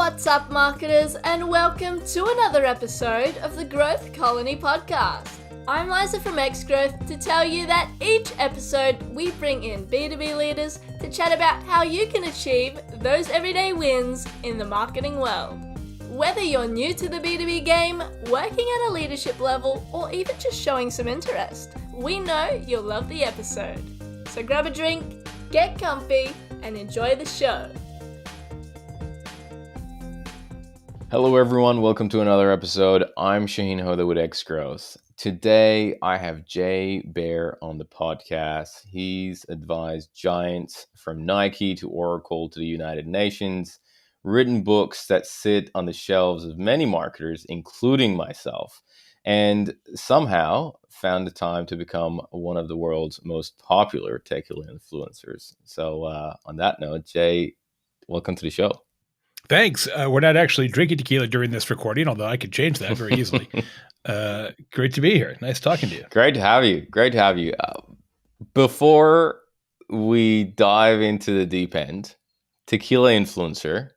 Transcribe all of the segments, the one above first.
What's up, marketers, and welcome to another episode of the Growth Colony podcast. I'm Liza from Xgrowth to tell you that each episode we bring in B2B leaders to chat about how you can achieve those everyday wins in the marketing world. Whether you're new to the B2B game, working at a leadership level, or even just showing some interest, we know you'll love the episode. So grab a drink, get comfy, and enjoy the show. Hello everyone, welcome to another episode. I'm Shahin with Xgrowth. Today I have Jay Baer on the podcast. He's advised giants from Nike to Oracle to the United Nations, written books that sit on the shelves of many marketers, including myself, and somehow found the time to become one of the world's most popular tequila influencers. So on that note, Jay, welcome to the show. Thanks. We're not actually drinking tequila during this recording, although I could change that very easily. Great to be here. Nice talking to you. Great to have you. Before we dive into the deep end, tequila influencer,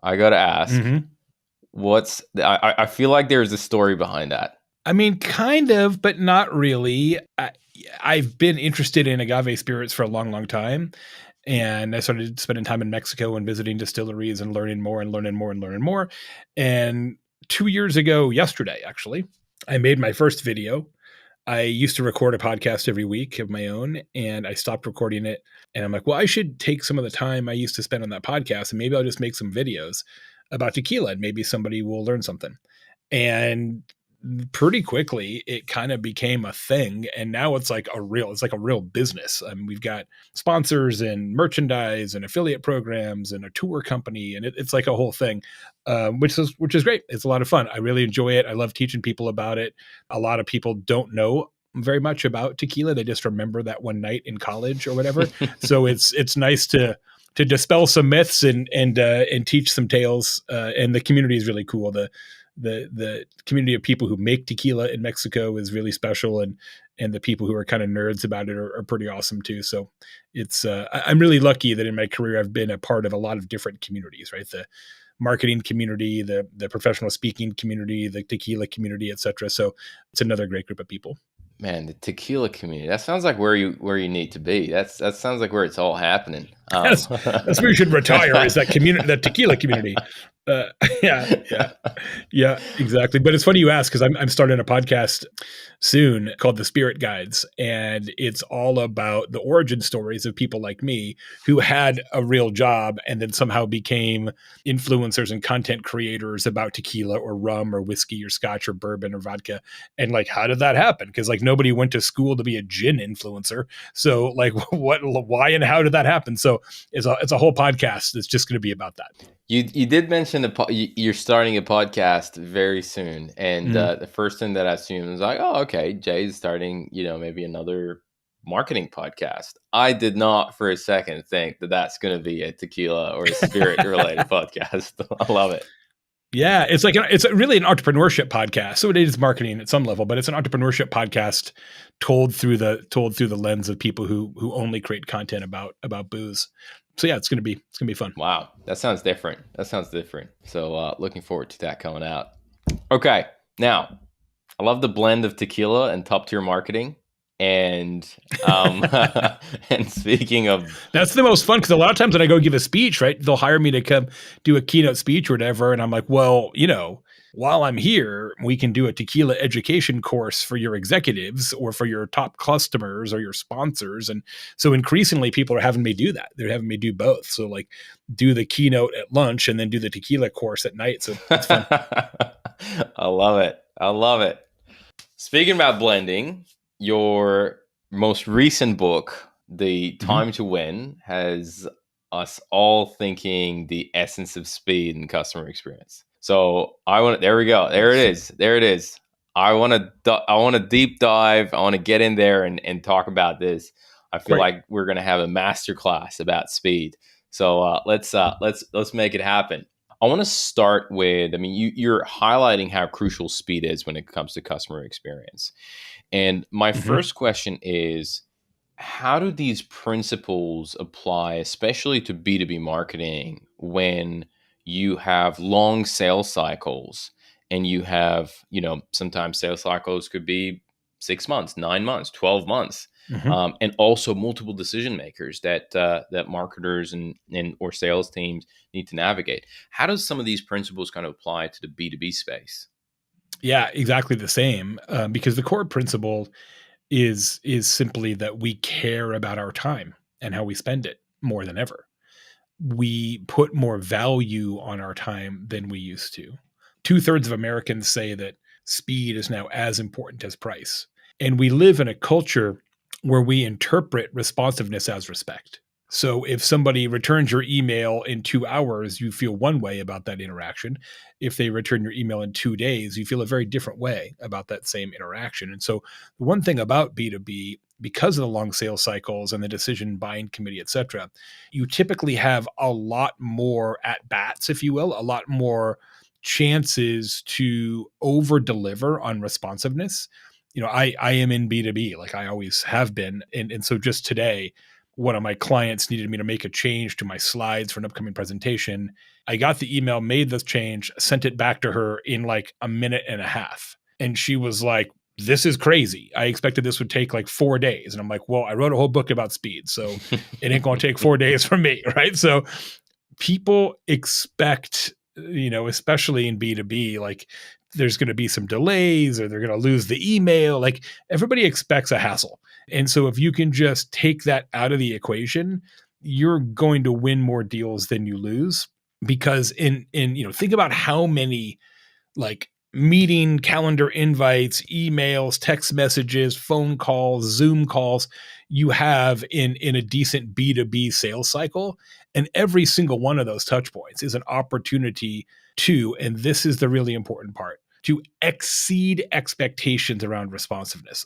I got to ask, I feel like there's a story behind that. I mean, kind of, but not really. I've been interested in agave spirits for a long, long time. And I started spending time in Mexico and visiting distilleries and learning more. And 2 years ago, yesterday, actually, I made my first video. I used to record a podcast every week of my own, and I stopped recording it. And I'm like, well, I should take some of the time I used to spend on that podcast, and maybe I'll just make some videos about tequila, and maybe somebody will learn something. And pretty quickly, it kind of became a thing. And now it's like a real business. I mean, we've got sponsors and merchandise and affiliate programs and a tour company. And it's like a whole thing, which is great. It's a lot of fun. I really enjoy it. I love teaching people about it. A lot of people don't know very much about tequila. They just remember that one night in college or whatever. So it's nice to dispel some myths and teach some tales. And the community is really cool. The community of people who make tequila in Mexico is really special, and the people who are kind of nerds about it are pretty awesome too. So it's I'm really lucky that in my career I've been a part of a lot of different communities, right? The marketing community, the professional speaking community, the tequila community, etc. So it's another great group of people. Man, the tequila community. That sounds like where you need to be. That sounds like where it's all happening. That's where you should retire. Is that community, that tequila community? Yeah, exactly. But it's funny you ask, because I'm starting a podcast soon called The Spirit Guides, and it's all about the origin stories of people like me who had a real job and then somehow became influencers and content creators about tequila or rum or whiskey or scotch or bourbon or vodka. And like, how did that happen? Because like nobody went to school to be a gin influencer. So like, why and how did that happen? So it's a whole podcast that's just going to be about that. You did mention you're starting a podcast very soon, and the first thing that I assumed was like, oh, okay, Jay's starting, maybe another marketing podcast. I did not for a second think that that's going to be a tequila or a spirit related podcast. I love it. Yeah, it's really an entrepreneurship podcast. So it is marketing at some level, but it's an entrepreneurship podcast told through the lens of people who only create content about booze. So yeah, it's gonna be fun. Wow, that sounds different. So looking forward to that coming out. Okay, now I love the blend of tequila and top tier marketing. And and speaking of, that's the most fun, because a lot of times when I go give a speech, right, they'll hire me to come do a keynote speech or whatever, and I'm like, well, while I'm here, we can do a tequila education course for your executives or for your top customers or your sponsors. And so increasingly people are having me do that. They're having me do both. So like do the keynote at lunch and then do the tequila course at night. So it's fun. I love it. Speaking about blending, your most recent book, The Time to Win, has us all thinking the essence of speed and customer experience. So there we go. There it is. I want to deep dive. I want to get in there and talk about this. I feel like we're going to have a masterclass about speed. So let's make it happen. I want to start with, you're highlighting how crucial speed is when it comes to customer experience. And my first question is, how do these principles apply, especially to B2B marketing, when you have long sales cycles, and you have, sometimes sales cycles could be 6 months, 9 months, 12 months. And also multiple decision makers that marketers and or sales teams need to navigate. How does some of these principles kind of apply to the B2B space? Yeah, exactly the same. Because the core principle is simply that we care about our time and how we spend it more than ever. We put more value on our time than we used to. 2/3 of Americans say that speed is now as important as price. And we live in a culture where we interpret responsiveness as respect. So if somebody returns your email in 2 hours, you feel one way about that interaction. If they return your email in 2 days, you feel a very different way about that same interaction. And so the one thing about B2B, because of the long sales cycles and the decision buying committee, et cetera, you typically have a lot more at bats, if you will, a lot more chances to over deliver on responsiveness. I am in B2B, like I always have been. And so just today, one of my clients needed me to make a change to my slides for an upcoming presentation. I got the email, made this change, sent it back to her in like a minute and a half. And she was like, this is crazy. I expected this would take like 4 days. And I'm like, well, I wrote a whole book about speed, so it ain't going to take 4 days from me, right? So people expect, especially in B2B, like there's going to be some delays or they're going to lose the email. Like everybody expects a hassle. And so if you can just take that out of the equation, you're going to win more deals than you lose. Because think about how many like meeting calendar invites, emails, text messages, phone calls, Zoom calls you have in a decent B2B sales cycle. And every single one of those touch points is an opportunity to, and this is the really important part, to exceed expectations around responsiveness.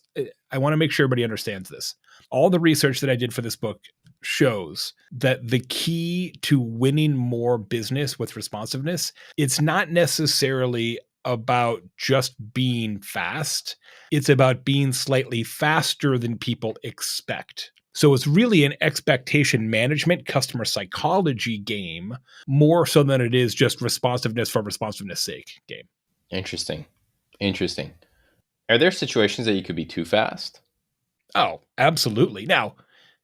I want to make sure everybody understands this. All the research that I did for this book shows that the key to winning more business with responsiveness, it's not necessarily about just being fast. It's about being slightly faster than people expect. So it's really an expectation management, customer psychology game, more so than it is just responsiveness for responsiveness sake game. Interesting. Are there situations that you could be too fast? Oh, absolutely. Now,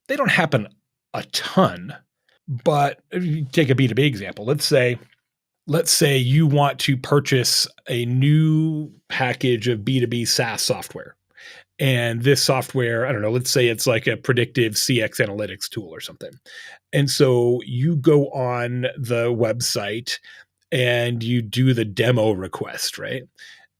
they don't happen a ton, but if you take a B2B example. Let's say you want to purchase a new package of B2B SaaS software. And this software, I don't know, let's say it's like a predictive CX analytics tool or something. And so you go on the website and you do the demo request, right?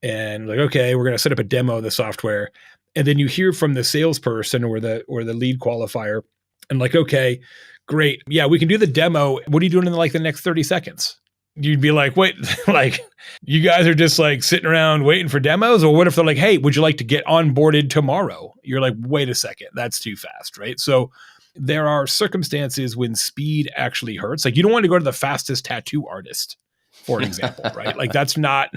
And like, okay, we're going to set up a demo of the software. And then you hear from the salesperson or the lead qualifier and like, okay, great. Yeah, we can do the demo. What are you doing in the next 30 seconds? You'd be like, wait, like you guys are just like sitting around waiting for demos? Or what if they're like, hey, would you like to get onboarded tomorrow? You're like, wait a second, that's too fast, right? So there are circumstances when speed actually hurts. Like you don't want to go to the fastest tattoo artist, for example, right? Like that's not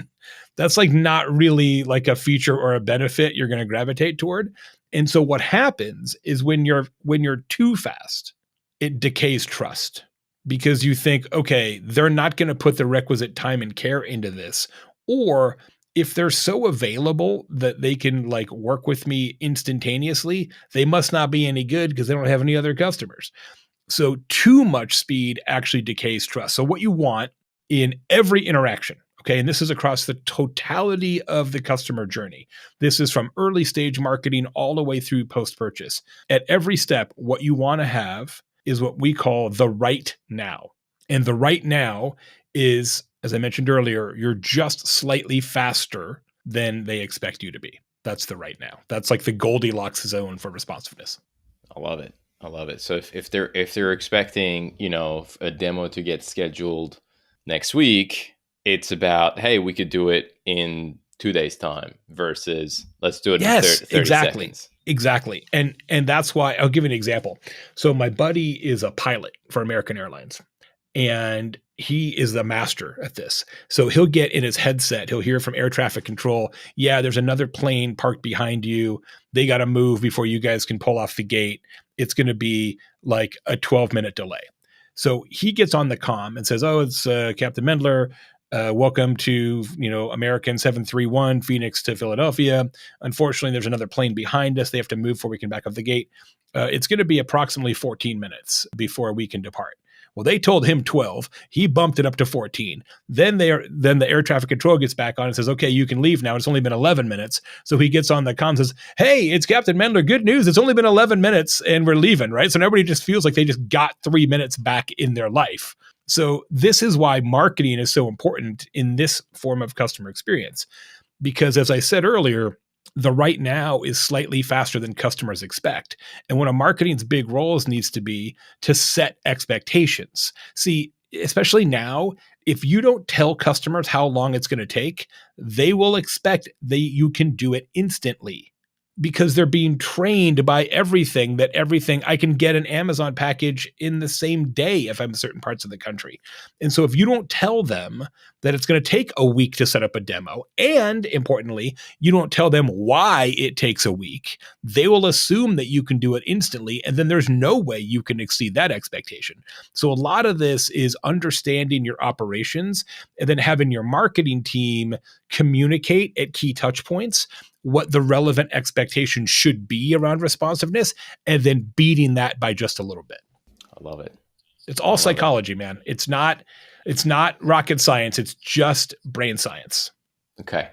really like a feature or a benefit you're going to gravitate toward. And so what happens is when you're too fast, it decays trust. Because you think, okay, they're not going to put the requisite time and care into this. Or if they're so available that they can like work with me instantaneously, they must not be any good because they don't have any other customers. So too much speed actually decays trust. So what you want in every interaction, okay, and this is across the totality of the customer journey. This is from early stage marketing all the way through post-purchase. At every step, what you want to have is what we call the right now. And the right now is, as I mentioned earlier, you're just slightly faster than they expect you to be. That's the right now. That's like the Goldilocks zone for responsiveness. I love it. So if they're expecting, a demo to get scheduled next week, it's about, hey, we could do it in 2 days time versus let's do it in 30 seconds. Exactly. And that's why I'll give you an example. So my buddy is a pilot for American Airlines and he is the master at this. So he'll get in his headset, he'll hear from air traffic control, yeah, there's another plane parked behind you. They got to move before you guys can pull off the gate. It's going to be like a 12-minute delay. So he gets on the comm and says, "Oh, it's Captain Mendler. Welcome to American 731 Phoenix to Philadelphia. Unfortunately, there's another plane behind us. They have to move before we can back up the gate. It's going to be approximately 14 minutes before we can depart." Well, they told him 12. He bumped it up to 14. Then the air traffic control gets back on and says, "Okay, you can leave now. It's only been 11 minutes." So he gets on the comm and says, "Hey, it's Captain Mendler. Good news. It's only been 11 minutes and we're leaving," right? So everybody just feels like they just got 3 minutes back in their life. So this is why marketing is so important in this form of customer experience. Because as I said earlier, the right now is slightly faster than customers expect. And one of marketing's big roles needs to be to set expectations. See, especially now, if you don't tell customers how long it's going to take, they will expect that you can do it instantly, because they're being trained by everything I can get an Amazon package in the same day if I'm in certain parts of the country. And so if you don't tell them that it's going to take a week to set up a demo, and importantly, you don't tell them why it takes a week, they will assume that you can do it instantly. And then there's no way you can exceed that expectation. So a lot of this is understanding your operations and then having your marketing team communicate at key touch points what the relevant expectation should be around responsiveness, and then beating that by just a little bit. I love it. It's all psychology, man. It's not rocket science. It's just brain science. Okay.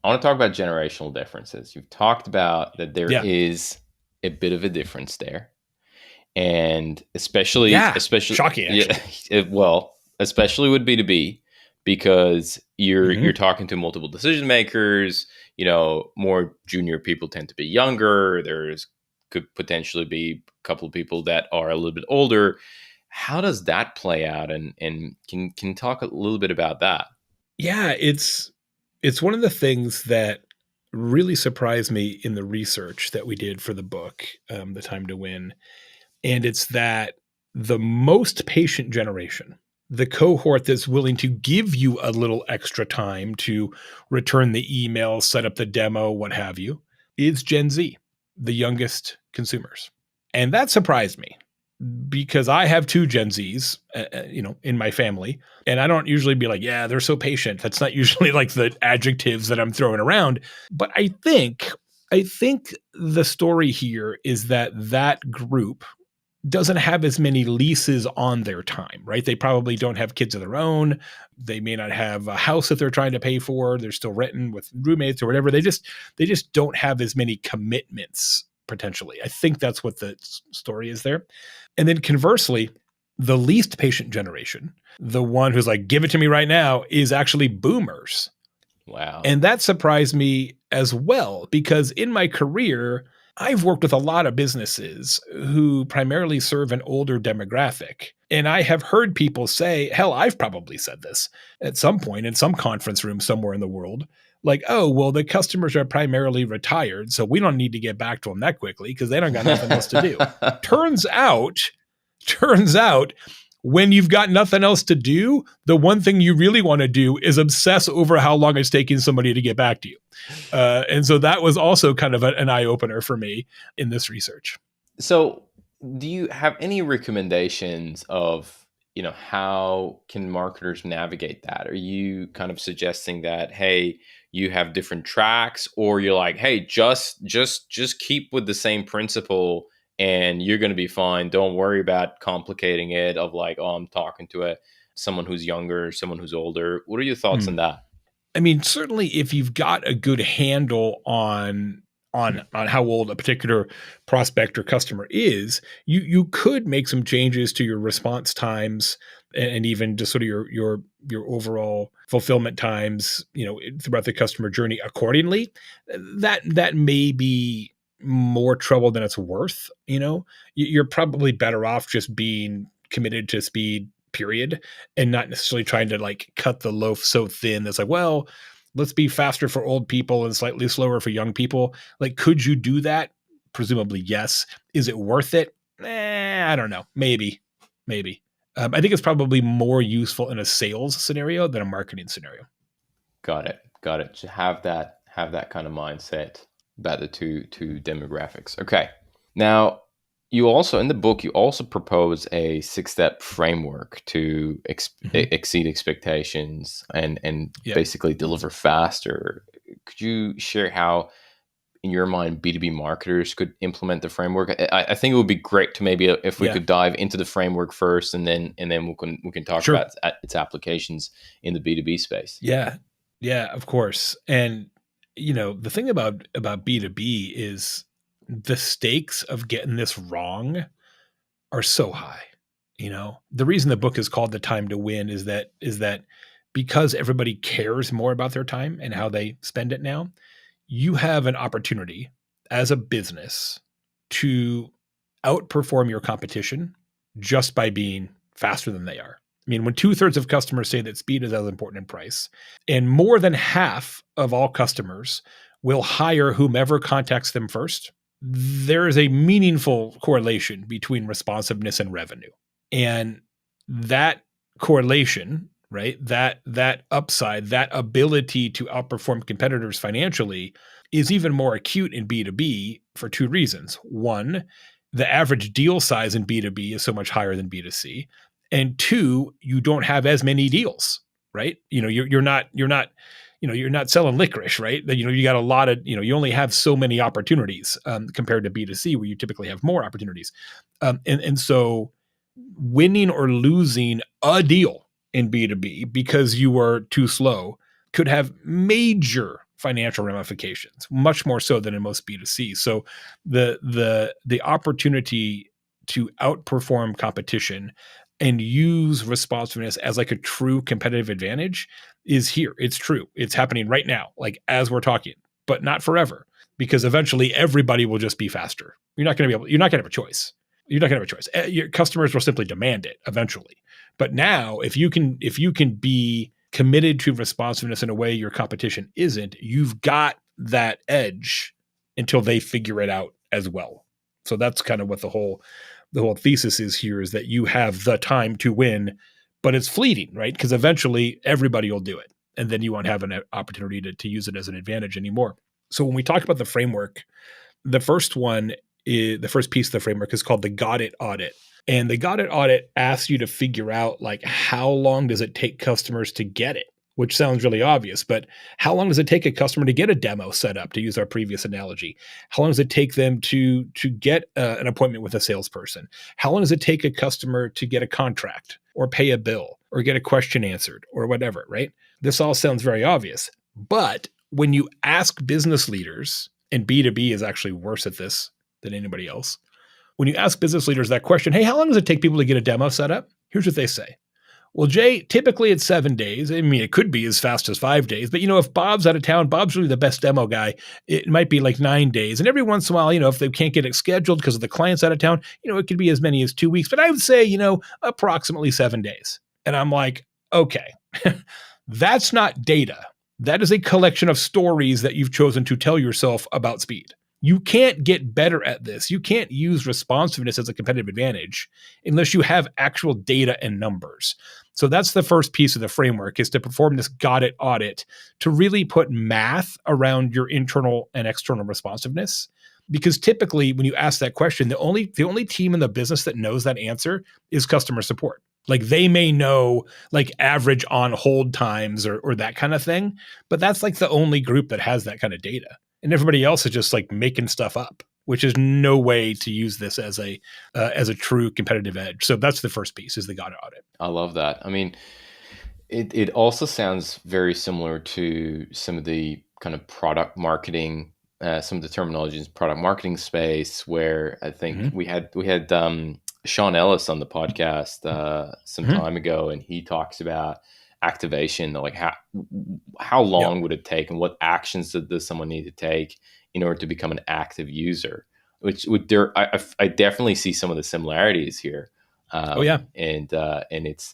I want to talk about generational differences. You've talked about that there is a bit of a difference there. And especially shocking, actually. Especially with B2B, because you're talking to multiple decision makers. More junior people tend to be younger. Could potentially be a couple of people that are a little bit older. How does that play out? And can talk a little bit about that? Yeah, it's one of the things that really surprised me in the research that we did for the book, The Time to Win. And it's that the most patient generation, the cohort that's willing to give you a little extra time to return the email, set up the demo, what have you, is Gen Z, the youngest consumers. And that surprised me, because I have 2 Gen Zs, in my family, and I don't usually be like, yeah, they're so patient. That's not usually like the adjectives that I'm throwing around. But I think the story here is that group doesn't have as many leases on their time, right? They probably don't have kids of their own. They may not have a house that they're trying to pay for. They're still renting with roommates or whatever. They just don't have as many commitments, potentially. I think that's what the story is there. And then conversely, the least patient generation, the one who's like, give it to me right now, is actually boomers. Wow. And that surprised me as well, because in my career, I've worked with a lot of businesses who primarily serve an older demographic. And I have heard people say, hell, I've probably said this at some point in some conference room somewhere in the world, like, oh, well, the customers are primarily retired, so we don't need to get back to them that quickly because they don't got nothing else to do. Turns out, when you've got nothing else to do, the one thing you really want to do is obsess over how long it's taking somebody to get back to you. And so that was also kind of an eye-opener for me in this research. So do you have any recommendations of, how can marketers navigate that? Are you kind of suggesting that, hey, you have different tracks, or you're like, hey, just keep with the same principle and you're going to be fine. Don't worry about complicating it of like, oh, I'm talking to someone who's younger, someone who's older. What are your thoughts on that? I mean, certainly if you've got a good handle on how old a particular prospect or customer is, you could make some changes to your response times and even just sort of your overall fulfillment times, throughout the customer journey accordingly. That may be more trouble than it's worth. You're probably better off just being committed to speed, period, and not necessarily trying to like cut the loaf so thin that's like, well, let's be faster for old people and slightly slower for young people. Like, could you do that? Presumably, yes. Is it worth it? I don't know. Maybe. I think it's probably more useful in a sales scenario than a marketing scenario. Got it. To have that kind of mindset about the two demographics. Okay. Now, you also, in the book, you also propose a 6-step framework to exceed expectations and Yep. basically deliver faster. Could you share how, in your mind, B2B marketers could implement the framework? I think it would be great to maybe, if we Yeah. could dive into the framework first, and then we can talk Sure. about its applications in the B2B space. Yeah. Yeah, of course. And the thing about B2B is the stakes of getting this wrong are so high. The reason the book is called The Time to Win is that because everybody cares more about their time and how they spend it now, you have an opportunity as a business to outperform your competition just by being faster than they are. I mean, when 2/3 of customers say that speed is as important as price, and more than half of all customers will hire whomever contacts them first, there is a meaningful correlation between responsiveness and revenue. And that correlation, right? That upside, that ability to outperform competitors financially is even more acute in B2B for two reasons. One, the average deal size in B2B is so much higher than B2C. And two, you don't have as many deals, right? You're not selling licorice, right? You got a lot of, you only have so many opportunities compared to B2C, where you typically have more opportunities. And so winning or losing a deal in B2B because you were too slow could have major financial ramifications, much more so than in most B2C. So the opportunity to outperform competition and use responsiveness as like a true competitive advantage is here. It's true. It's happening right now, like as we're talking, but not forever, because eventually everybody will just be faster. You're not going to have a choice. You're not going to have a choice. Your customers will simply demand it eventually. But now, if you can be committed to responsiveness in a way your competition isn't, you've got that edge until they figure it out as well. So that's kind of what the whole thesis is here, is that you have the time to win, but it's fleeting, right? Because eventually everybody will do it, and then you won't have an opportunity to use it as an advantage anymore. So when we talk about the framework, the first piece of the framework is called the Got It Audit. And the Got It Audit asks you to figure out, like, how long does it take customers to get it? Which sounds really obvious, but how long does it take a customer to get a demo set up, to use our previous analogy? How long does it take them to get an appointment with a salesperson? How long does it take a customer to get a contract or pay a bill or get a question answered or whatever, right? This all sounds very obvious. But when you ask business leaders, and B2B is actually worse at this than anybody else, when you ask business leaders that question, hey, how long does it take people to get a demo set up? Here's what they say. Well, Jay, typically it's 7 days. I mean, it could be as fast as 5 days, but if Bob's out of town, Bob's really the best demo guy, it might be like 9 days. And every once in a while, if they can't get it scheduled because of the client's out of town, it could be as many as 2 weeks, but I would say, approximately 7 days. And I'm like, okay, that's not data. That is a collection of stories that you've chosen to tell yourself about speed. You can't get better at this. You can't use responsiveness as a competitive advantage unless you have actual data and numbers. So that's the first piece of the framework, is to perform this Got It audit, to really put math around your internal and external responsiveness. Because typically when you ask that question, the only team in the business that knows that answer is customer support. Like, they may know like average on hold times or that kind of thing, but that's like the only group that has that kind of data. And everybody else is just like making stuff up, which is no way to use this as a true competitive edge. So that's the first piece, is the Got It audit. I love that. I mean, it also sounds very similar to some of the kind of product marketing, some of the terminologies in product marketing space, where I think we had Sean Ellis on the podcast some time ago, and he talks about activation, like how long would it take, and what actions does someone need to take in order to become an active user? Which I definitely see some of the similarities here. And it's,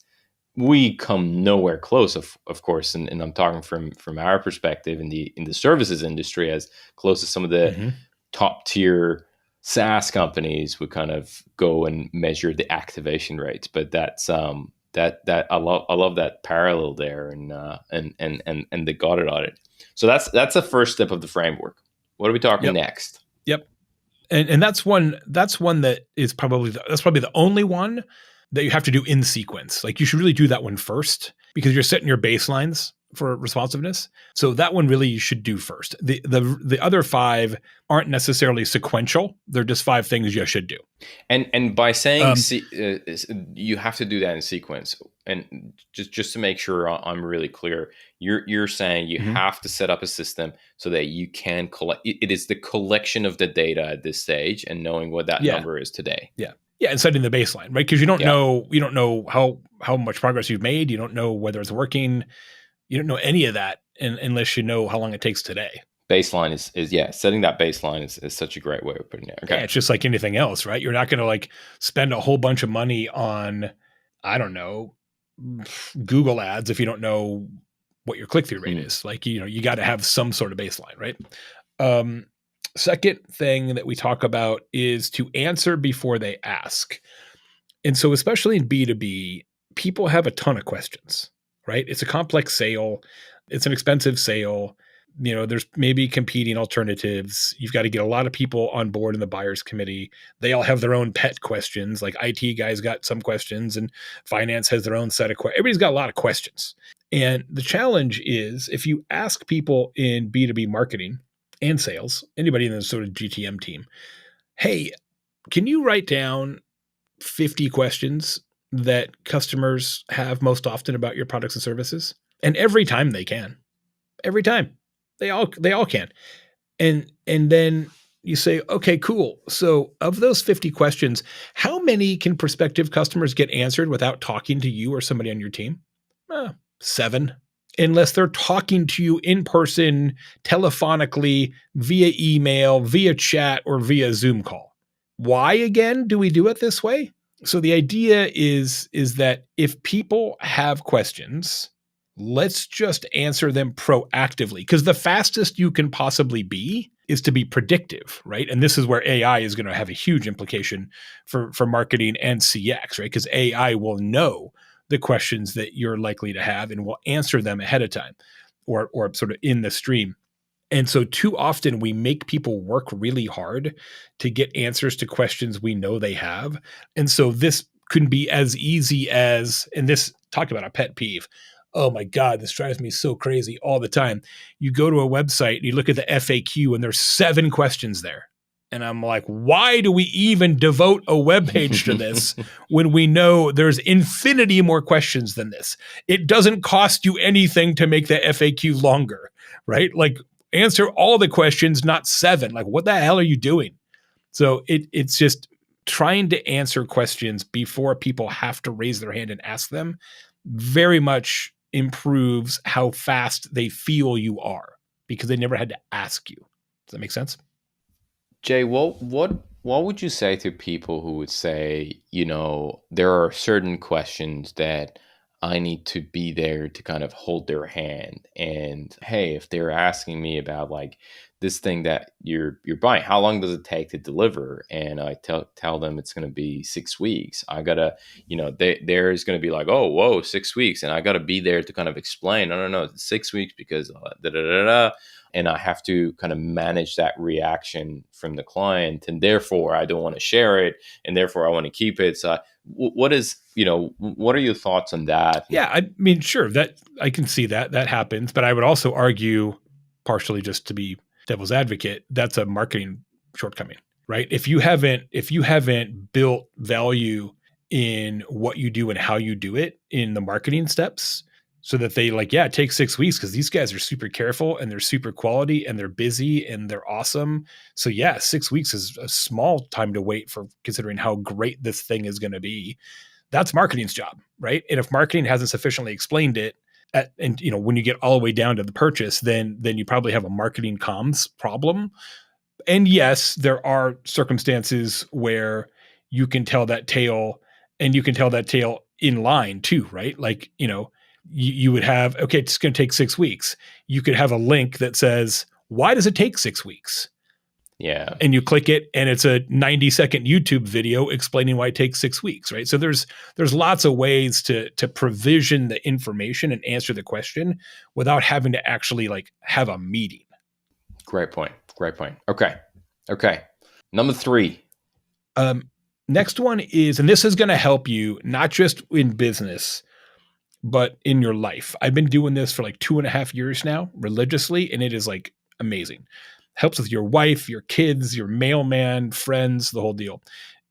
we come nowhere close, of course, and I'm talking from our perspective in the services industry, as close as some of the top tier SaaS companies would kind of go and measure the activation rates. But that's that I love that parallel there, and the Got It audit. So that's the first step of the framework. What are we talking next? Yep. And that's one that is probably the only one that you have to do in sequence. Like you should really do that one first because you're setting your baselines for responsiveness. So that one really you should do first. The other 5 aren't necessarily sequential. They're just 5 things you should do. And by saying you have to do that in sequence, and just to make sure I'm really clear, you're saying you have to set up a system so that you can collect. It is the collection of the data at this stage and knowing what that number is today. Yeah, and setting the baseline, right? Because you don't know how much progress you've made. You don't know whether it's working. You don't know any of that unless you know how long it takes today. Baseline is setting that baseline is such a great way of putting it. Okay. Yeah, it's just like anything else, right? You're not going to like spend a whole bunch of money on, I don't know, Google ads if you don't know what your click-through rate is. Like, you got to have some sort of baseline, right? Second thing that we talk about is to answer before they ask. And so especially in B2B, people have a ton of questions, right? It's a complex sale. It's an expensive sale. There's maybe competing alternatives. You've got to get a lot of people on board in the buyer's committee. They all have their own pet questions. Like IT guys got some questions and finance has their own set of questions. Everybody's got a lot of questions. And the challenge is if you ask people in B2B marketing and sales, anybody in the sort of GTM team, hey, can you write down 50 questions that customers have most often about your products and services? And every time they can. Every time. They all can. And then you say, okay, cool. So of those 50 questions, how many can prospective customers get answered without talking to you or somebody on your team? 7. Unless they're talking to you in person, telephonically, via email, via chat, or via Zoom call. Why, again, do we do it this way? So the idea is that if people have questions, let's just answer them proactively, because the fastest you can possibly be is to be predictive, right? And this is where AI is going to have a huge implication for marketing and CX, right? Because AI will know the questions that you're likely to have and will answer them ahead of time or sort of in the stream. And so too often we make people work really hard to get answers to questions we know they have. And so this could be as easy as, and this, talk about a pet peeve. Oh my God, this drives me so crazy all the time. You go to a website and you look at the FAQ and there's 7 questions there. And I'm like, why do we even devote a web page to this when we know there's infinity more questions than this? It doesn't cost you anything to make the FAQ longer, right? Like, answer all the questions, not 7. Like, what the hell are you doing? So it's just trying to answer questions before people have to raise their hand and ask them very much improves how fast they feel you are because they never had to ask you. Does that make sense? Jay, what would you say to people who would say, there are certain questions that I need to be there to kind of hold their hand, and hey, if they're asking me about like this thing that you're buying, how long does it take to deliver? And I tell them it's going to be 6 weeks. I gotta, there's going to be like, oh, whoa, 6 weeks, and I got to be there to kind of explain. No, it's 6 weeks because and I have to kind of manage that reaction from the client, and therefore I don't want to share it, and therefore I want to keep it. So what are your thoughts on that? Yeah, I mean, sure, that I can see that happens, but I would also argue, partially just to be devil's advocate, that's a marketing shortcoming, right? If you haven't built value in what you do and how you do it in the marketing steps, so that they it takes 6 weeks because these guys are super careful and they're super quality and they're busy and they're awesome. So 6 weeks is a small time to wait for considering how great this thing is going to be. That's marketing's job, right? And if marketing hasn't sufficiently explained it, when you get all the way down to the purchase, then you probably have a marketing comms problem. And yes, there are circumstances where you can tell that tale, and you can tell that tale in line too, right? Like, you would have, okay, it's going to take 6 weeks. You could have a link that says, why does it take 6 weeks? Yeah. And you click it and it's a 90-second YouTube video explaining why it takes 6 weeks, right? So there's lots of ways to provision the information and answer the question without having to actually have a meeting. Great point. Okay. Number 3. Next one is, and this is going to help you not just in business, but in your life. I've been doing this for like 2.5 years now, religiously, and it is like amazing. Helps with your wife, your kids, your mailman, friends, the whole deal.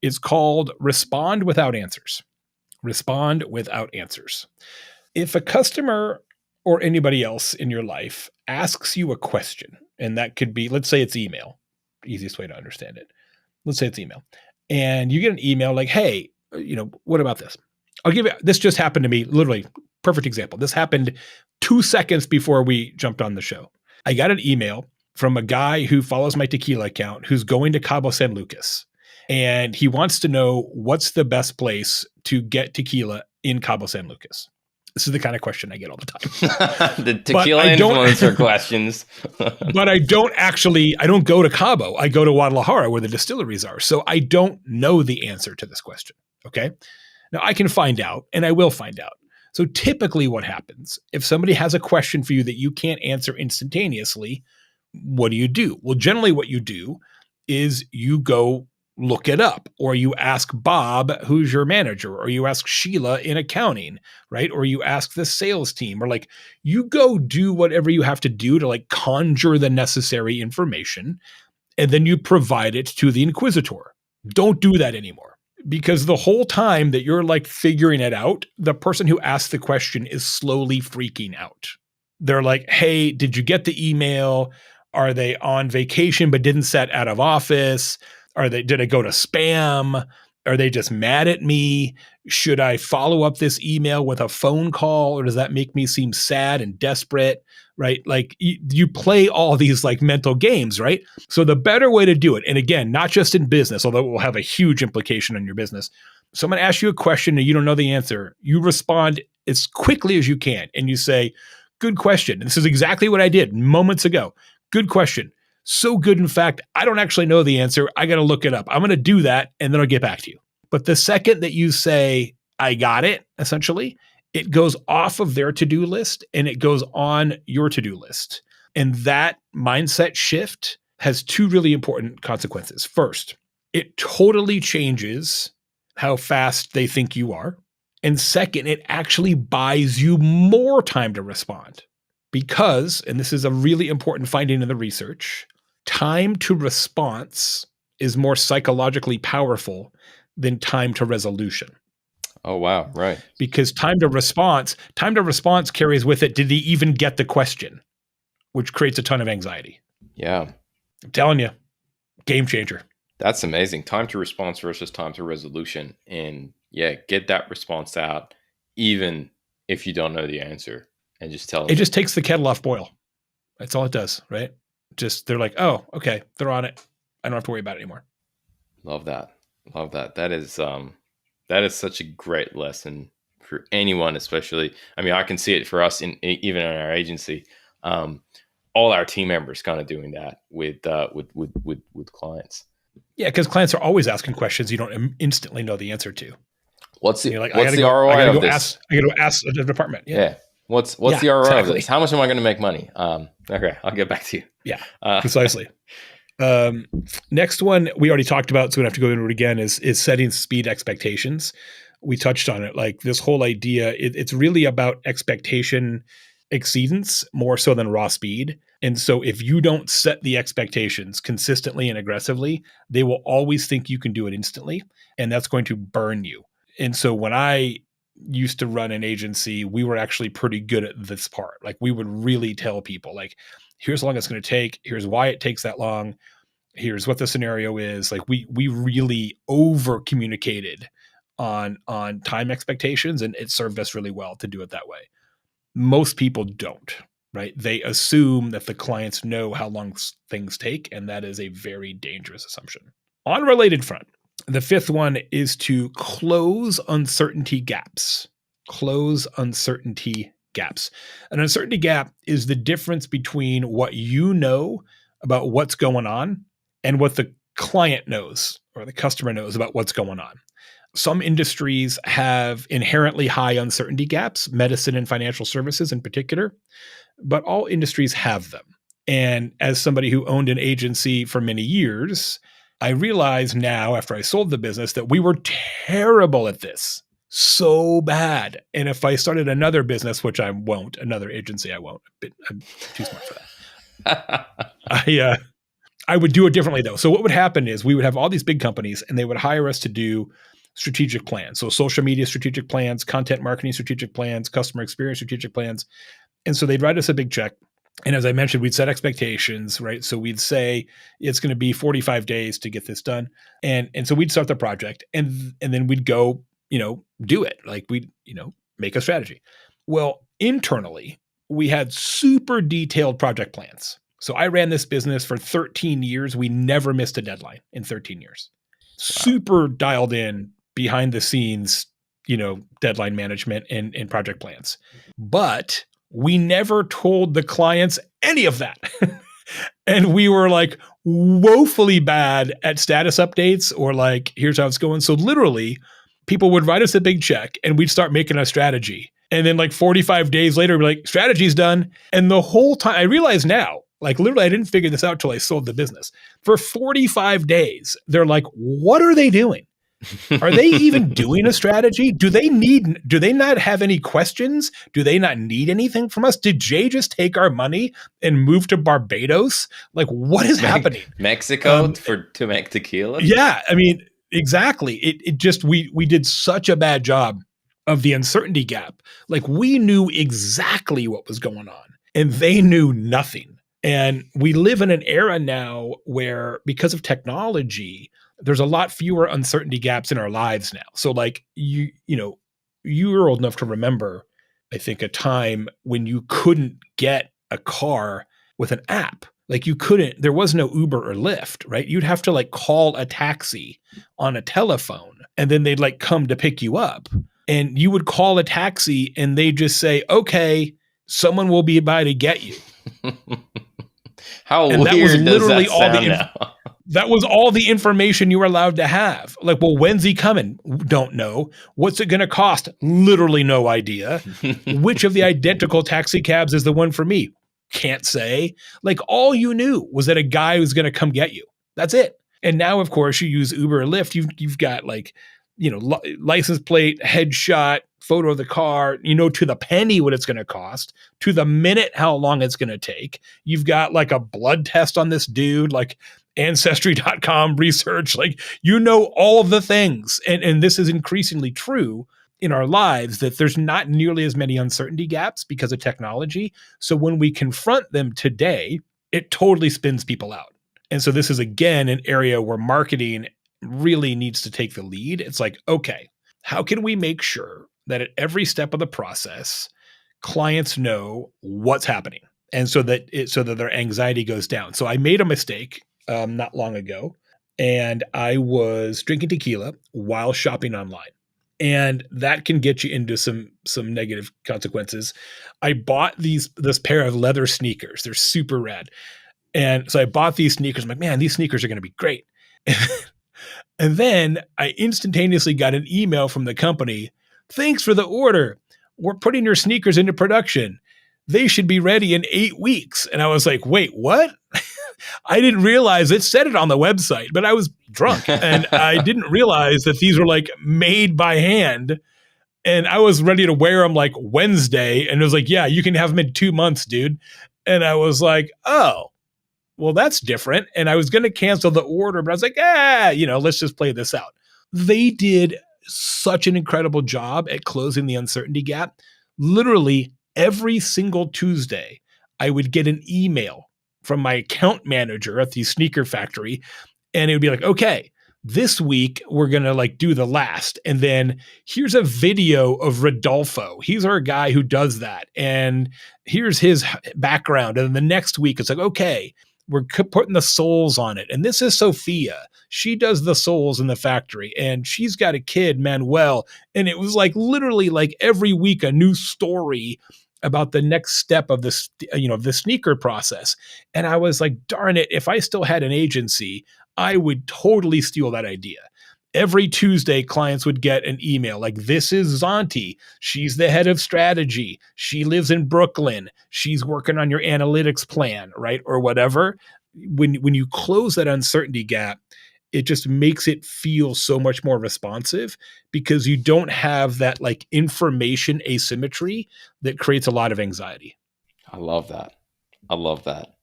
It's called respond without answers. Respond without answers. If a customer or anybody else in your life asks you a question, and that could be, let's say it's email, easiest way to understand it. Let's say it's email. And you get an email like, hey, what about this? I'll give you, this just happened to me, literally, perfect example. This happened 2 seconds before we jumped on the show. I got an email from a guy who follows my tequila account who's going to Cabo San Lucas. And he wants to know what's the best place to get tequila in Cabo San Lucas. This is the kind of question I get all the time. The tequila influencer questions. But I don't go to Cabo. I go to Guadalajara where the distilleries are. So I don't know the answer to this question. Okay. Now I can find out, and I will find out. So typically what happens if somebody has a question for you that you can't answer instantaneously, what do? Well, generally what you do is you go look it up, or you ask Bob, who's your manager, or you ask Sheila in accounting, right? Or you ask the sales team, or like you go do whatever you have to do to like conjure the necessary information, and then you provide it to the inquisitor. Don't do that anymore, because the whole time that you're like figuring it out, the person who asked the question is slowly freaking out. They're like, hey, did you get the email? Are they on vacation but didn't set out of office? Did it go to spam? Are they just mad at me? Should I follow up this email with a phone call, or does that make me seem sad and desperate? Right? Like you play all these like mental games, right? So the better way to do it, and again, not just in business, although it will have a huge implication on your business. Someone asks you a question and you don't know the answer. You respond as quickly as you can. And you say, good question. And this is exactly what I did moments ago. Good question. So good, in fact, I don't actually know the answer. I got to look it up. I'm going to do that, and then I'll get back to you. But the second that you say, I got it, essentially, it goes off of their to-do list, and it goes on your to-do list. And that mindset shift has 2 really important consequences. First, it totally changes how fast they think you are. And second, it actually buys you more time to respond. Because, and this is a really important finding in the research, time to response is more psychologically powerful than time to resolution. Oh, wow. Right. Because time to response carries with it, did he even get the question? Which creates a ton of anxiety. Yeah. I'm telling you, game changer. That's amazing. Time to response versus time to resolution. And yeah, get that response out, even if you don't know the answer, and just tell them. It just takes the kettle off boil. That's all it does, right? Just, they're like, oh, okay, they're on it. I don't have to worry about it anymore. Love that. Love that. That is such a great lesson for anyone, especially. I mean, I can see it for us even in our agency. All our team members kind of doing that with clients. Yeah, because clients are always asking questions you don't instantly know the answer to. What's the like, what's the ROI of this? I got to go ask the department. Yeah. What's the ROI of this? How much am I going to make money? Okay, I'll get back to you. Yeah, precisely. Next one we already talked about, so we don't have to go into it again, is setting speed expectations. We touched on it. Like this whole idea, it's really about expectation exceedance more so than raw speed. And so if you don't set the expectations consistently and aggressively, they will always think you can do it instantly, and that's going to burn you. And so when I used to run an agency, we were actually pretty good at this part. Like we would really tell people, like, here's how long it's going to take. Here's why it takes that long. Here's what the scenario is. Like we really over communicated on time expectations, and it served us really well to do it that way. Most people don't, right? They assume that the clients know how long things take, and that is a very dangerous assumption. On a related front, the 5th one is to close uncertainty gaps. Close uncertainty gaps. An uncertainty gap is the difference between what you know about what's going on and what the client knows or the customer knows about what's going on. Some industries have inherently high uncertainty gaps, medicine and financial services in particular, but all industries have them. And as somebody who owned an agency for many years, I realize now after I sold the business that we were terrible at this. So bad. And if I started another business, which I won't, another agency, I won't. I'm too smart for that. I would do it differently though. So what would happen is we would have all these big companies and they would hire us to do strategic plans. So social media strategic plans, content marketing strategic plans, customer experience strategic plans. And so they'd write us a big check. And as I mentioned, we'd set expectations, right? So we'd say it's going to be 45 days to get this done. And so we'd start the project and then we'd go, do it. Like we'd, make a strategy. Well, internally, we had super detailed project plans. So I ran this business for 13 years. We never missed a deadline in 13 years. Wow. Super dialed in behind the scenes, deadline management and project plans. But we never told the clients any of that. And we were like woefully bad at status updates or like, here's how it's going. So literally people would write us a big check and we'd start making a strategy. And then like 45 days later, we're like, strategy's done. And the whole time I realize now, like literally I didn't figure this out till I sold the business. For 45 days, they're like, what are they doing? Are they even doing a strategy? Do they not have any questions? Do they not need anything from us? Did Jay just take our money and move to Barbados? Like what is happening? Mexico to make tequila? Yeah, I mean, exactly. It just, we did such a bad job of the uncertainty gap. Like we knew exactly what was going on and they knew nothing. And we live in an era now where because of technology, there's a lot fewer uncertainty gaps in our lives now. So like you're old enough to remember, I think, a time when you couldn't get a car with an app. Like there was no Uber or Lyft, right? You'd have to like call a taxi on a telephone and then they'd like come to pick you up. And you would call a taxi and they just say, okay, someone will be by to get you. How weird does that sound now? That was all the information you were allowed to have. Like, well, when's he coming? Don't know. What's it going to cost? Literally no idea. Which of the identical taxi cabs is the one for me? Can't say. Like, all you knew was that a guy was going to come get you. That's it. And now, of course, you use Uber or Lyft. You've got like, license plate, headshot, photo of the car, to the penny what it's going to cost, to the minute how long it's going to take. You've got like a blood test on this dude, like Ancestry.com research, like, all of the things. And this is increasingly true in our lives that there's not nearly as many uncertainty gaps because of technology. So when we confront them today, it totally spins people out. And so this is, again, an area where marketing really needs to take the lead. It's like, okay, how can we make sure that at every step of the process, clients know what's happening? And so that their anxiety goes down. So I made a mistake not long ago, and I was drinking tequila while shopping online. And that can get you into some negative consequences. I bought this pair of leather sneakers. They're super rad. And so I bought these sneakers. I'm like, man, these sneakers are going to be great. And then I instantaneously got an email from the company. Thanks for the order. We're putting your sneakers into production. They should be ready in 8 weeks. And I was like, wait, what? I didn't realize it said it on the website, but I was drunk and I didn't realize that these were like made by hand. And I was ready to wear them like Wednesday. And it was like, yeah, you can have them in 2 months, dude. And I was like, oh, well, that's different. And I was going to cancel the order, but I was like, let's just play this out. They did such an incredible job at closing the uncertainty gap. Literally every single Tuesday, I would get an email from my account manager at the sneaker factory. And it would be like, okay, this week we're going to like do the last. And then here's a video of Rodolfo. He's our guy who does that. And here's his background. And then the next week it's like, okay, we're putting the soles on it. And this is Sophia. She does the soles in the factory and she's got a kid, Manuel. And it was like literally like every week a new story about the next step of this, the sneaker process. And I was like, darn it, if I still had an agency, I would totally steal that idea. Every Tuesday, clients would get an email like, this is Zonti. She's the head of strategy. She lives in Brooklyn. She's working on your analytics plan, right? Or whatever. When you close that uncertainty gap, it just makes it feel so much more responsive because you don't have that like information asymmetry that creates a lot of anxiety. I love that. I love that.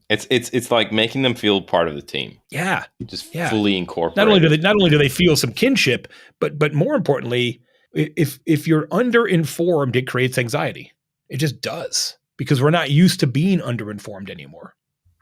It's like making them feel part of the team. Yeah. Just Yeah. fully incorporate. Not only do they feel some kinship, but more importantly, if you're underinformed, it creates anxiety. It just does because we're not used to being underinformed anymore.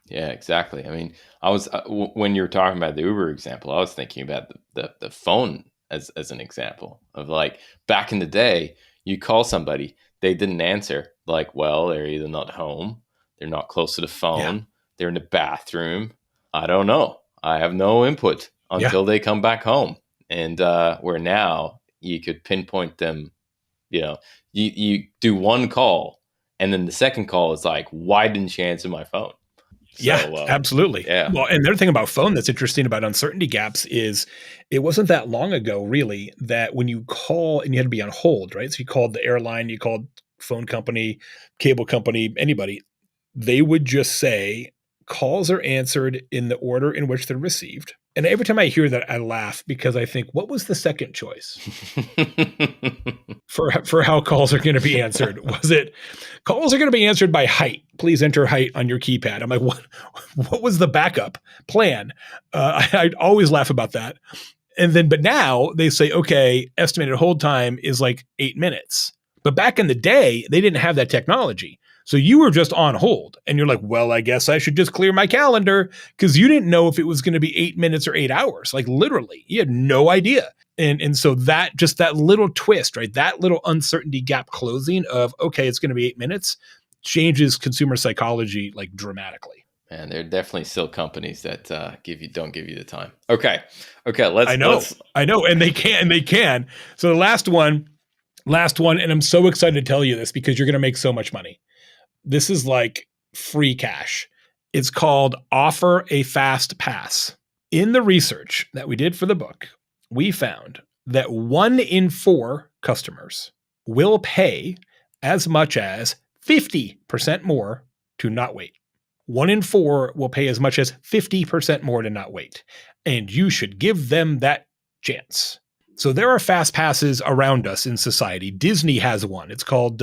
Yeah, exactly. I mean, I was when you were talking about the Uber example, I was thinking about the phone as an example of like back in the day, you call somebody, they didn't answer. Like, well, they're either not home, they're not close to the phone, they're in the bathroom. I don't know. I have no input until they come back home. And where now you could pinpoint them. You know, you do one call, and then the second call is like, why didn't you answer my phone? So, absolutely. Yeah. Well, and the other thing about phone that's interesting about uncertainty gaps is it wasn't that long ago, really, that when you call and you had to be on hold, right? So you called the airline, you called phone company, cable company, anybody, they would just say calls are answered in the order in which they're received. And every time I hear that, I laugh because I think, what was the second choice for how calls are going to be answered? Was it calls are going to be answered by height? Please enter height on your keypad. I'm like, what was the backup plan? I'd always laugh about that. But now they say, okay, estimated hold time is like 8 minutes. But back in the day, they didn't have that technology. So you were just on hold and you're like, well, I guess I should just clear my calendar because you didn't know if it was going to be 8 minutes or 8 hours. Like literally, you had no idea. And so that just that little twist, right? That little uncertainty gap closing of, okay, it's going to be 8 minutes changes consumer psychology like dramatically. And there are definitely still companies that don't give you the time. Okay. Let's. I know. And they can. So the last one, and I'm so excited to tell you this because you're going to make so much money. This is like free cash. It's called Offer a Fast Pass. In the research that we did for the book, we found that 1 in 4 customers will pay as much as 50% more to not wait. 1 in 4 will pay as much as 50% more to not wait. And you should give them that chance. So there are fast passes around us in society. Disney has one. It's called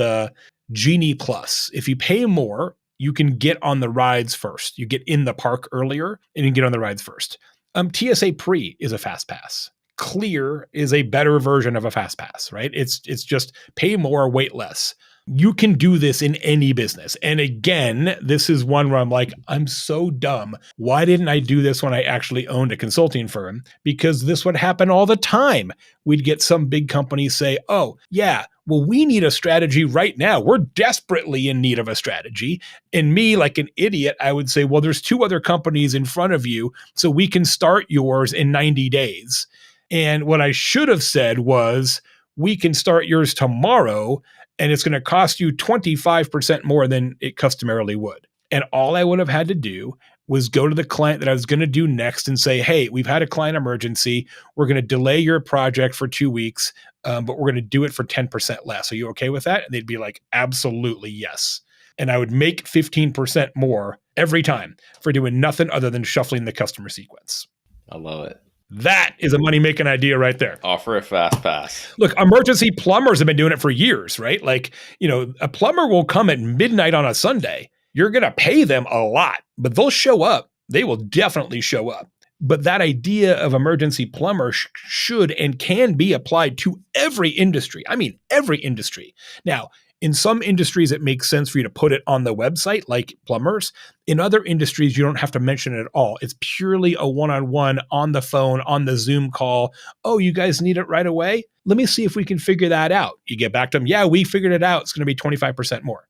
Genie Plus. If you pay more, you can get on the rides first. You get in the park earlier and you can get on the rides first. TSA Pre is a fast pass. Clear is a better version of a fast pass, right? It's just pay more, wait less. You can do this in any business. And again, this is one where I'm like, I'm so dumb. Why didn't I do this when I actually owned a consulting firm? Because this would happen all the time. We'd get some big company say, oh, yeah, well, we need a strategy right now. We're desperately in need of a strategy. And me, like an idiot, I would say, well, there's 2 other companies in front of you, so we can start yours in 90 days. And what I should have said was, we can start yours tomorrow, and it's going to cost you 25% more than it customarily would. And all I would have had to do was go to the client that I was going to do next and say, hey, we've had a client emergency. We're going to delay your project for 2 weeks, but we're going to do it for 10% less. Are you okay with that? And they'd be like, absolutely, yes. And I would make 15% more every time for doing nothing other than shuffling the customer sequence. I love it. That is a money-making idea right there. Offer a fast pass. Look, emergency plumbers have been doing it for years, right? Like, a plumber will come at midnight on a Sunday. You're going to pay them a lot, but they'll show up. They will definitely show up. But that idea of emergency plumber should and can be applied to every industry. I mean, every industry. Now, in some industries, it makes sense for you to put it on the website, like plumbers. In other industries, you don't have to mention it at all. It's purely a one-on-one on the phone, on the Zoom call. Oh, you guys need it right away? Let me see if we can figure that out. You get back to them. Yeah, we figured it out. It's going to be 25% more.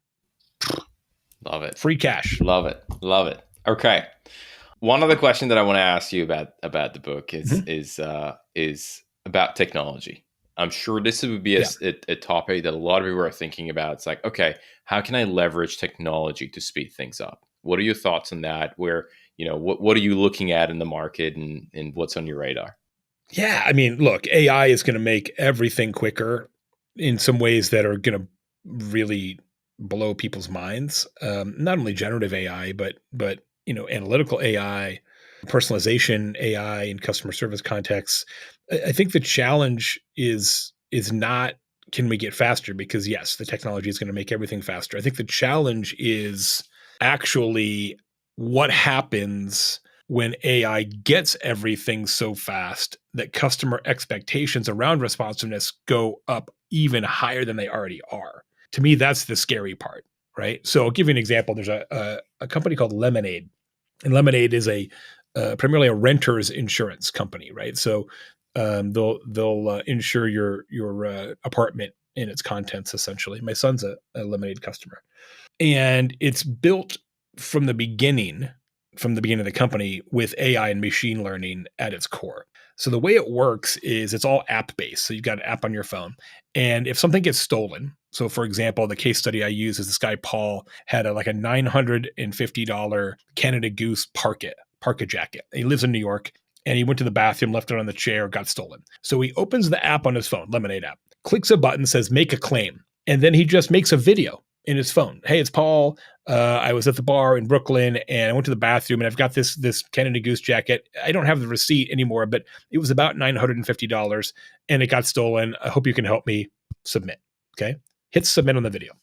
Love it. Free cash. Love it. Okay. One other question that I want to ask you about the book is about technology. I'm sure this would be a topic that a lot of people are thinking about. It's like, okay, how can I leverage technology to speed things up? What are your thoughts on that? Where, what are you looking at in the market and what's on your radar? Yeah, I mean, look, AI is going to make everything quicker in some ways that are going to really blow people's minds. Not only generative AI, but analytical AI, personalization, AI, and customer service contexts. I think the challenge is not, can we get faster? Because yes, the technology is going to make everything faster. I think the challenge is actually what happens when AI gets everything so fast that customer expectations around responsiveness go up even higher than they already are. To me, that's the scary part, right? So I'll give you an example. There's a company called Lemonade, and Lemonade is primarily a renter's insurance company, right? So they'll insure your apartment and its contents, essentially. My son's a Lemonade customer, and it's built from the beginning of the company with AI and machine learning at its core. So the way it works is it's all app-based. So you've got an app on your phone. And if something gets stolen, so for example, the case study I use is this guy, Paul, had a $950 Canada Goose parka jacket. He lives in New York, and he went to the bathroom, left it on the chair, got stolen. So he opens the app on his phone, Lemonade app, clicks a button, says, make a claim. And then he just makes a video in his phone. Hey, it's Paul. I was at the bar in Brooklyn and I went to the bathroom and I've got this Canada Goose jacket. I don't have the receipt anymore, but it was about $950 and it got stolen. I hope you can help me. Submit. Okay. Hit submit on the video.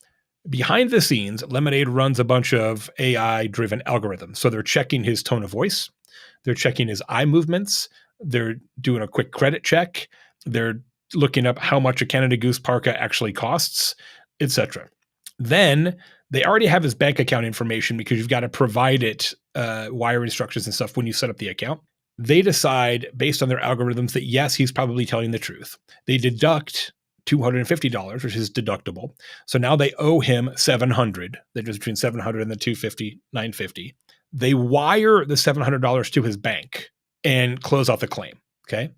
Behind the scenes, Lemonade runs a bunch of AI-driven algorithms. So they're checking his tone of voice. They're checking his eye movements. They're doing a quick credit check. They're looking up how much a Canada Goose parka actually costs, etc. Then they already have his bank account information because you've got to provide it wire instructions and stuff when you set up the account. They decide based on their algorithms that yes, he's probably telling the truth. They deduct $250, which is deductible. So now they owe him $700. That is between $700 and the $250, $950. They wire the $700 to his bank and close out the claim. Okay.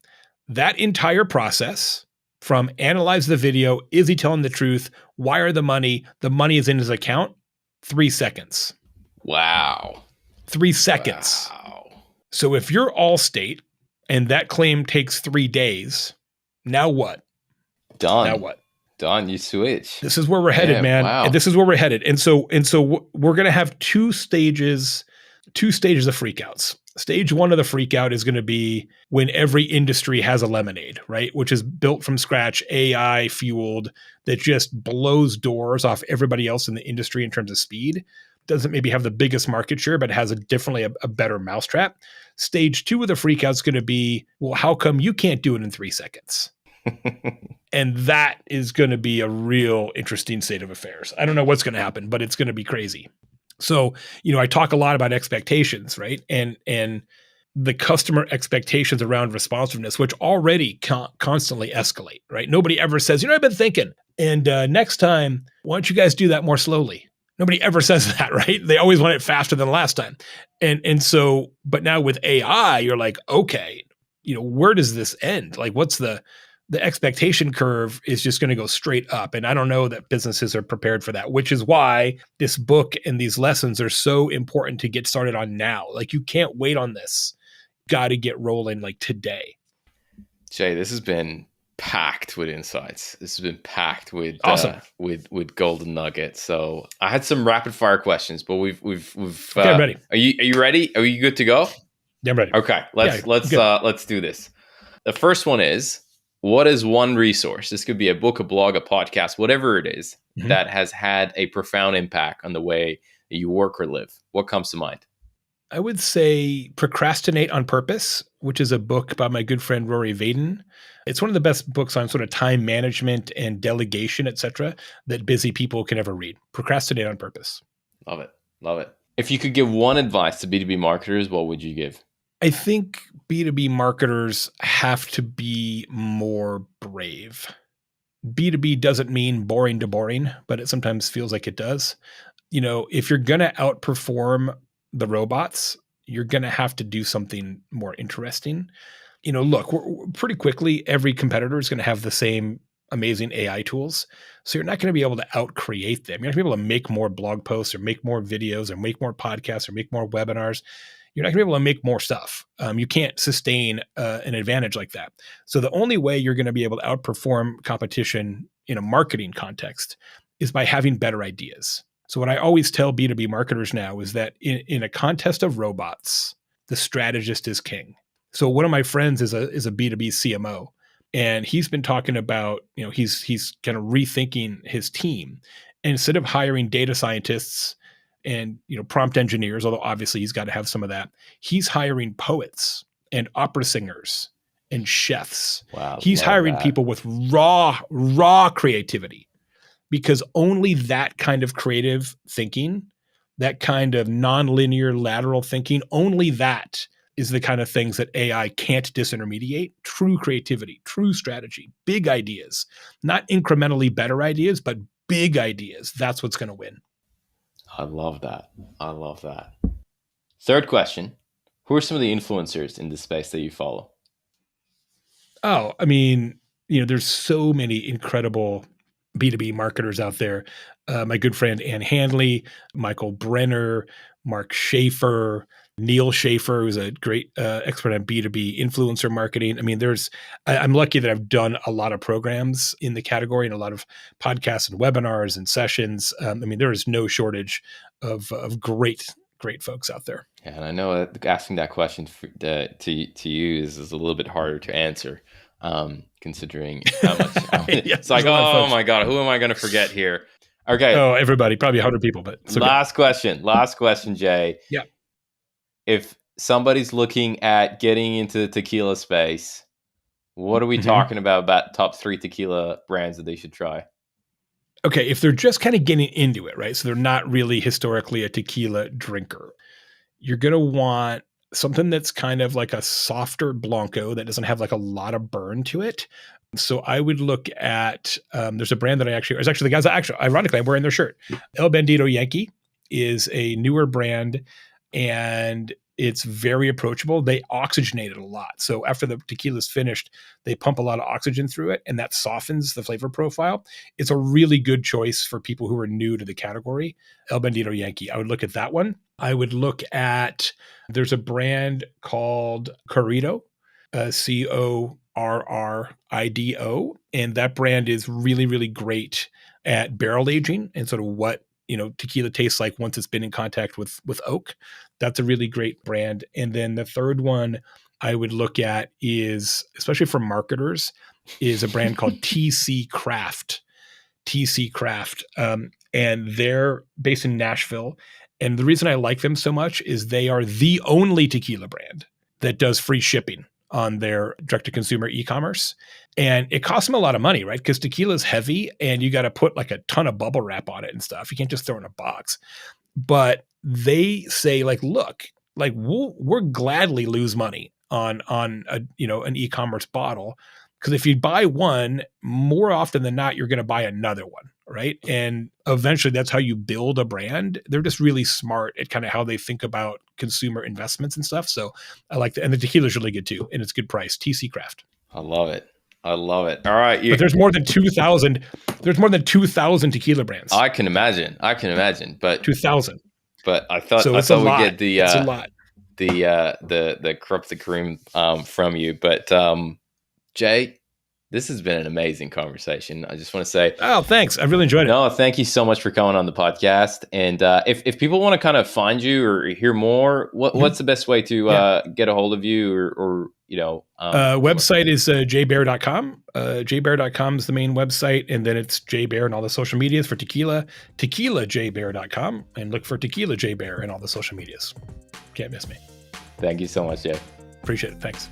That entire process from analyze the video, is he telling the truth, wire the money is in his account, 3 seconds. Wow. 3 seconds. Wow. So if you're Allstate and that claim takes 3 days, now what? Done. Now what? Done. You switch. This is where we're headed, man. Wow. And this is where we're headed. And so we're going to have two stages of freakouts. Stage one of the freakout is going to be when every industry has a Lemonade, right? Which is built from scratch, AI fueled, that just blows doors off everybody else in the industry in terms of speed. Doesn't maybe have the biggest market share, but has definitely a better mousetrap. Stage two of the freakout is going to be, well, how come you can't do it in 3 seconds? And that is going to be a real interesting state of affairs. I don't know what's going to happen, but it's going to be crazy. So, I talk a lot about expectations, right? And the customer expectations around responsiveness, which already constantly escalate, right? Nobody ever says, I've been thinking, and next time, why don't you guys do that more slowly? Nobody ever says that, right? They always want it faster than last time. And so, but now with AI, you're like, okay, where does this end? Like, what's the expectation curve is just going to go straight up. And I don't know that businesses are prepared for that, which is why this book and these lessons are so important to get started on now. Like, you can't wait on this. Got to get rolling like today. Jay, this has been packed with insights. This has been packed with awesome. With golden nuggets. So I had some rapid fire questions, but we've okay, I'm ready. Are you ready? Are you good to go? Yeah, I'm ready. Okay, let's do this. The first one is, what is one resource? This could be a book, a blog, a podcast, whatever it is, that has had a profound impact on the way you work or live. What comes to mind? I would say Procrastinate on Purpose, which is a book by my good friend Rory Vaden. It's one of the best books on sort of time management and delegation, etc., that busy people can ever read. Procrastinate on Purpose. Love it. Love it. If you could give one advice to B2B marketers, what would you give? I think B2B marketers have to be more brave. B2B doesn't mean boring to boring, but it sometimes feels like it does. If you're going to outperform the robots, you're going to have to do something more interesting. Look, we're pretty quickly, every competitor is going to have the same amazing AI tools. So you're not going to be able to outcreate them. You're not going to be able to make more blog posts or make more videos or make more podcasts or make more webinars. You're not going to be able to make more stuff. You can't sustain an advantage like that. So the only way you're going to be able to outperform competition in a marketing context is by having better ideas. So what I always tell B2B marketers now is that in a contest of robots, the strategist is king. So one of my friends is a B2B CMO, and he's been talking about, he's kind of rethinking his team. And instead of hiring data scientists and, prompt engineers, although obviously he's got to have some of that, he's hiring poets and opera singers and chefs. Wow. He's hiring people with raw creativity, because only that kind of creative thinking, that kind of nonlinear lateral thinking, only that is the kind of things that AI can't disintermediate. True creativity, true strategy, big ideas, not incrementally better ideas, but big ideas. That's what's going to win. I love that. Third question. Who are some of the influencers in this space that you follow? Oh, I mean, there's so many incredible B2B marketers out there. My good friend Ann Handley, Michael Brenner, Mark Schaefer, Neil Schaefer, who's a great expert on B2B influencer marketing. I mean, I'm lucky that I've done a lot of programs in the category and a lot of podcasts and webinars and sessions. There is no shortage of great folks out there. Yeah, and I know that asking that question to you is a little bit harder to answer, considering how much. It's like, oh my God, who am I going to forget here? Okay. Oh, everybody, probably 100 people, but last question, Jay. Yeah. If somebody's looking at getting into the tequila space, what are we talking about top 3 tequila brands that they should try? Okay, if they're just kind of getting into it, right? So they're not really historically a tequila drinker. You're going to want something that's kind of like a softer Blanco that doesn't have like a lot of burn to it. So I would look at, there's a brand that it's actually the guys ironically, I'm wearing their shirt. El Bandito Yankee is a newer brand, and it's very approachable. They oxygenate it a lot. So after the tequila's finished, they pump a lot of oxygen through it, and that softens the flavor profile. It's a really good choice for people who are new to the category. El Bandito Yankee. I would look at that one. I would look at, there's a brand called Corrido, Corrido, and that brand is really, really great at barrel aging and sort of what tequila tastes like once it's been in contact with oak. That's a really great brand. And then the third one I would look at is, especially for marketers, is a brand called TC Craft. And they're based in Nashville. And the reason I like them so much is they are the only tequila brand that does free shipping on their direct-to-consumer e-commerce. And it costs them a lot of money, right? Because tequila is heavy and you got to put like a ton of bubble wrap on it and stuff. You can't just throw it in a box. But they say, like, look, like we're gladly lose money on an e-commerce bottle, because if you buy one, more often than not, you're going to buy another one, right? And eventually that's how you build a brand. They're just really smart at kind of how they think about consumer investments and stuff. So I like that. And the tequila is really good too. And it's good price. TC Craft. I love it. All right. But there's more than 2,000. There's more than 2,000 tequila brands. I can imagine. But 2,000. But I thought we get the crop the cream from you. But Jay, this has been an amazing conversation. I just want to say, oh, thanks. I really enjoyed it. No, thank you so much for coming on the podcast. And if people want to kind of find you or hear more, what's the best way to get a hold of you or website is jaybaer.com. Jaybaer.com is the main website. And then it's Jay Baer and all the social medias for tequila, tequilajaybaer.com, and look for Tequila Jay Baer in all the social medias. Can't miss me. Thank you so much, Jay. Appreciate it. Thanks.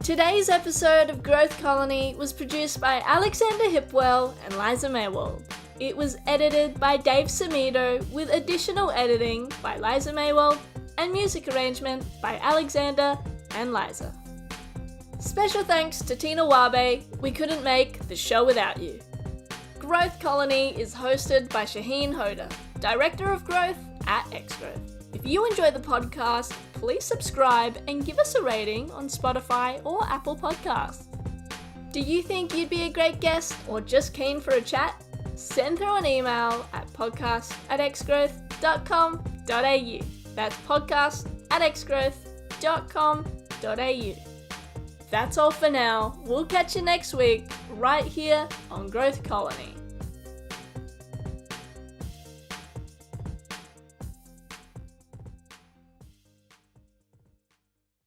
Today's episode of Growth Colony was produced by Alexander Hipwell and Liza Maywald. It was edited by Dave Samito with additional editing by Liza Maywald and music arrangement by Alexander and Liza. Special thanks to Tina Wabe. We couldn't make the show without you. Growth Colony is hosted by Shahin Hoda, Director of Growth at Xgrowth. If you enjoy the podcast, please subscribe and give us a rating on Spotify or Apple Podcasts. Do you think you'd be a great guest or just keen for a chat? Send through an email at podcast@xgrowth.com.au. That's podcast@xgrowth.com.au. That's all for now. We'll catch you next week, right here on Growth Colony.